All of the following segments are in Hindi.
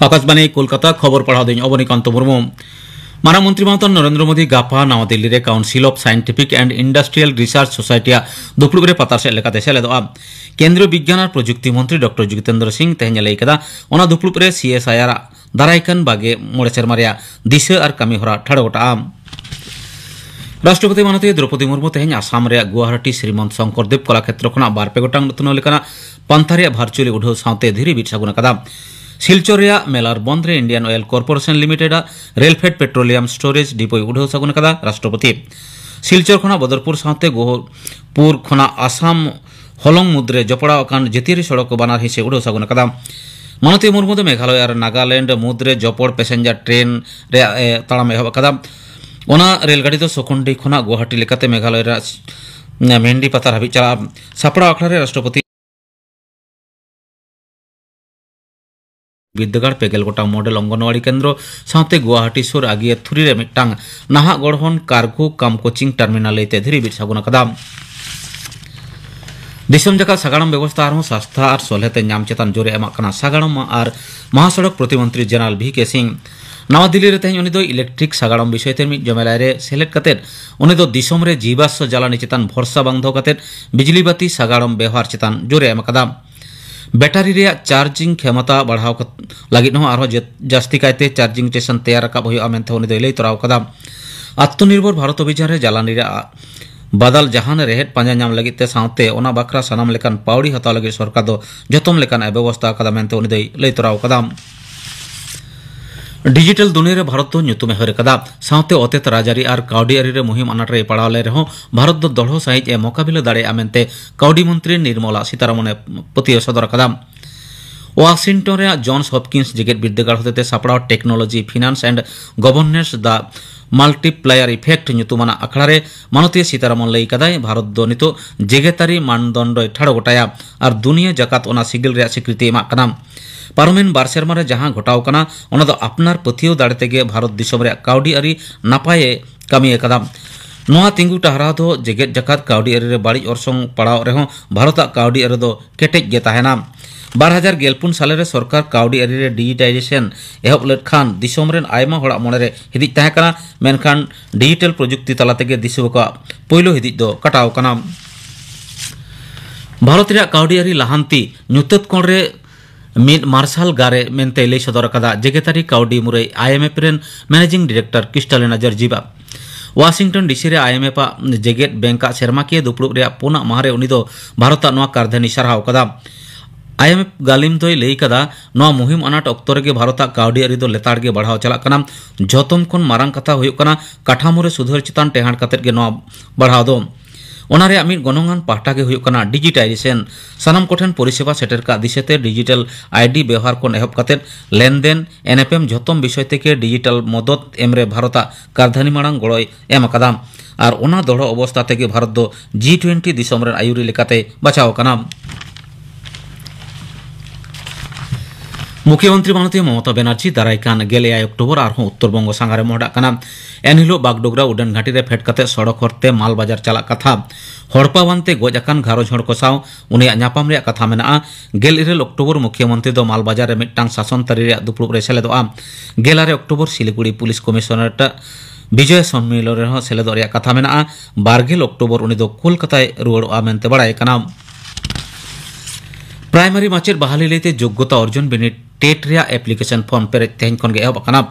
आकाशवाणी कोलकाता खबर पढ़ा दिन अवनीकांत मुर्मू। मानव मंत्री महतन नरेंद्र मोदी गापा नवा दिल्ली रे council of scientific and industrial research society दुपुड़ रे पतार से लेकाते सेलेदोआ। केंद्रीय विज्ञान और प्रजुक्ति मंत्री डॉक्टर जितेंद्र सिंह तेहन लई कदा ओना दुपुड़ रे सीएसआईआर दारायकान बागे मोड़े सेरमा रेया दिशा और कामी हरा ठाड़ गोटा। राष्ट्रपति माननीय द्रौपदी मुर्मू तेहन आसाम रे गुवाहाटी श्रीमंत शंकरदेव कलाक्षेत्र खना बारपे गोटांग नतुन लेकाना पंथारिया भार्चुअली उठाव साउते धीरे बीट सागुन कदा। सिलचर मेलार बंद रे Indian oil corporation limited railfed petroleum storage depot उठाव सागुन कदा। राष्ट्रपति सिलचर खना बदरपुर साउते गोहपुर खना आसाम हलंग मुद्रे जपड़ा अकान जेतियारी सड़क बानार हिसे उठाव सागुन कदा। माननीय मुर्मू दो मेघालय और नागालैंड मुद्रे जपड़ पैसेंजर ट्रेन रे ताड़ाम एहब कदा। ओना रेलगाड़ी दो सोखंडी खना गुवाहाटी लेकाते मेघालय मेहंदी पतार हाबी चला सापड़ा अखड़ा रे राष्ट्रपति विद्यागार पेगेल गोटा मॉडल अंगनवाड़ी केंद्र साथे गुवाहाटी सुर आगिए थुरी रे मिटांग नाहा गढ़हन कार्गो कम कोचिंग टर्मिनल लेते धीरे बीट सागुन कदा। दिसम जका सागाड़म व्यवस्था और सस्ता और सलहेते नाम चेतान जोरे एमा कना सागाड़म और महासड़क प्रतिमंत्री जनरल वी.के. सिंह नवा दिल्ली रे तेहन उनी दो इलेक्ट्रिक सागाड़म विषय ते मिद जमेला रे सेलेक्ट कतेट उनी दो दिसम रे जीवाश्म जालानी चेतान भरसा बांग दो कतेट बिजली बाती सागाड़म व्यवहार चेतान जोरे एमा कदा। बैटारी रे चार्जिंग क्षमता बढ़ाव लगित जास्ती कायते चार्जिंग स्टेशन तैयार रखा मेनते उनी दो लई तोराव कदा। आत्मनिर्भर भारत अभियान रे जालानी रे बदल जहान रेहेट पांजा नाम लगित साउते ओना बाखरा सानाम लेकान पावड़ी हताव लगित सरकार दो जतम लेकान व्यवस्था कदा मेनते उनी दो लई तोराव कदा। डिजिटल दुनिया रे भारत दो ᱧᱩᱛᱩᱢᱮ हर कदा साउते अतेत राजारी और काउडियारी रे मुहिम अनाट रे पड़ाव ले रहो भारत दो दढ़ो साइज ए मोकाबिला दाड़े आमेनते काउडी मंत्री निर्मला सीतारमण पतिय सदर कदा। वाशिंगटन रे जॉन्स हॉपकिंस जेगेट विद्यागार होते सापड़ाव technology finance and governance the multiplier effect ᱧᱩᱛᱩᱢᱟᱱᱟ अखड़ा रे माननीय सीतारमण लई कदा भारत दो नितो जेगेतारी मानदंड ठाड़ गोटाया और दुनिया जकात ओना सिगिल रे स्वीकृति एमा कना। पारमेन बार सेरमा रे जहां घटाव कना ओना दो अपनार पथियो दाड़े तेगे भारत दिसम रे काउडी आरी नापाय कामी कदा। नोआ तिंगु टहरा दो जेगेत जकात काउडी आरी रे बाड़ी ओरसंग पड़ाव रेहो भारत काउडी आरी दो केटेज गे ताहेना। 2014 साल रे सरकार काउडी आरी रे डिजिटाइजेशन एहब लेट खान दिसम रेन आयमा होड़ा मोने रे हिदिज ताहे कना मेनखान डिजिटल प्रजुक्ति तला तेगे दिसुब का पहिलो हिदिज दो कटाव कना। भारत रे काउडी आरी लाहांती ᱧᱩᱛᱟᱹᱛ कोण रे मिड मार्शल गारे मेनते लई सदर कदा जेगेतारी काउडी मुरई आईएमएफ रेन managing director Kristalina Georgieva. Washington DC रे आईएमएफ जेगेट बैंक सेरमाकिया दुपुड़ रे पुना माहरे उनी दो भारत नोआ कारधनी सरहाव कदा। आईएमएफ गालिम दोय लई कदा नोआ मुहिम अनाट अक्तो रेगे भारत काउडी आरी दो लेताड़ गे बढ़ाव चला कना। जतम खन मारांग कथा हुयुक कना काठामो रे सुधार चितान टेहाड़ कतेट गे नोआ बढ़ाव दो ओनारे अमित गणंगान पाहटा के हुयुक कना डिजिटाइजेशन सानाम कोठेन परिसेवा सेटर का दिशेते डिजिटल आईडी व्यवहार को एहब कतेट लेनदेन एनएफएम जतम विषय तेके डिजिटल मदद एमरे भारत कारधानी मांग गड़य एम कदा और ओना दढ़ अवस्था तेगे भारत दो G20 दिसम रेन आयुरी लेकाते बचाव कना। मुख्यमंत्री माननीय ममता बनर्जी दारायकान 6 अक्टोबर और उत्तरबंग सांगारे मोहडा कना। एनहिलो बागडोगरा उडान घाटी रे फेट कते सड़क हरते माल बाजार चला कथा हड़पा बानते गज अकान घारोज हड़ को साव उनिया ᱧᱟᱯᱟᱢ रे कथा मेना। 17 अक्टोबर मुख्यमंत्री दो माल बाजार रे मिटांग शासन तरी रे दुपुड़ रे सेलेदोआ। 11 अक्टोबर सिलीगुड़ी पुलिस कमिश्नरेट विजय सम्मेलन रे सेलेदो रे कथा मेना। 12 अक्टोबर उनी दो कोलकाता रुवाड़ोआ मेनते बड़ाय कना। प्राइमरी माचेर बहाली लेते योग्यता अर्जुन बिनिट टेट रे एप्लीकेशन फॉर्म पे तेहन खन गे एहब कना।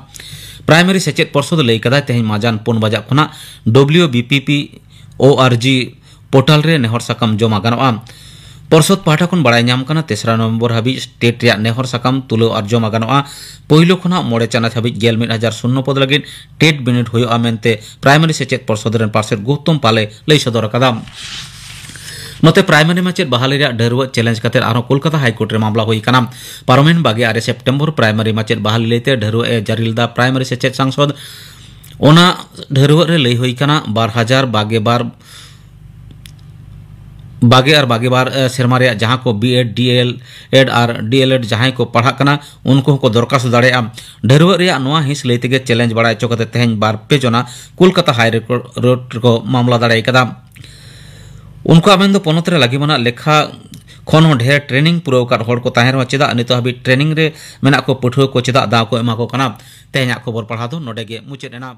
प्राइमरी सेचेत पर्षद लई कदा तेहन माजान 4 बजा खना WBPP.org पोर्टल रे नेहर साकाम जमा गानोआ। पर्षद पाहटा खन बड़ाय नाम कना 3 नवंबर हाबी स्टेट रे नेहर साकाम तुलो और जमा गानोआ। पहिलो खना 9 चानाच हाबी 11,000 पद लगिन टेट बिनिट हुयुआ मेनते प्राइमरी सेचेत पर्षद रेन पार्षद गौतम पाले लई सदर कदा। नोते प्राइमरी माचेत बहाली रे ढेरव चैलेंज कते आरो कोलकाता हाईकोर्ट रे मामला हुई कना। पार्लामेंट 22 सेप्टेम्बर प्राइमरी माचेत बहाली लेते ढेरव ए जारिलदा प्राइमरी सेचेत सांसद ओना ढेरव रे लई हुई कना 2022 सेरमा रे जहां को बीएड डीएलएड और डीएलएड जहां को पढ़ा कना उनको को दरखास्त दाड़ेआ। ढेरव रे नोआ हिस लेते गे चैलेंज बड़ा चोकते तेहन 2 जना कोलकाता हाई कोर्ट को मामला दाड़े कदा। उनको आमेन दो पोनत रे लगी मना लेखा खन हो ढेर training पुराव kat hor ko tahen rehon cheda nito habi training re menak ko pathua ko cheda daw ko ema ko kana tehnya khobor parha do node ge muchet ena।